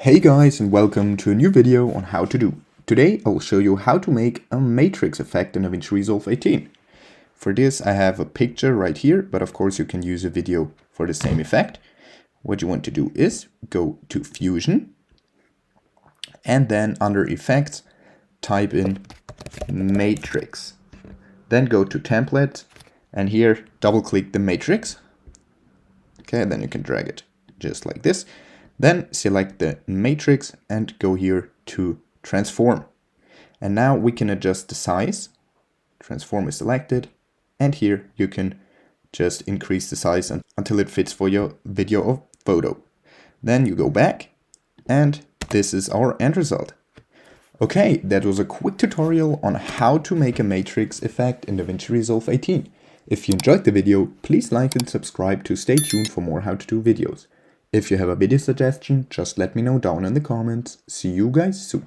Hey guys, and welcome to a new video on how to do. Today I will show you how to make a matrix effect in DaVinci Resolve 18. For this I have a picture right here, but of course you can use a video for the same effect. What you want to do is go to Fusion and then under Effects type in Matrix. Then go to Template and here double click the matrix. Okay, then you can drag it just like this. Then select the matrix and go here to transform. And now we can adjust the size. Transform is selected. And here you can just increase the size until it fits for your video or photo. Then you go back and this is our end result. Okay, that was a quick tutorial on how to make a matrix effect in DaVinci Resolve 18. If you enjoyed the video, please like and subscribe to stay tuned for more how to do videos. If you have a video suggestion, just let me know down in the comments. See you guys soon.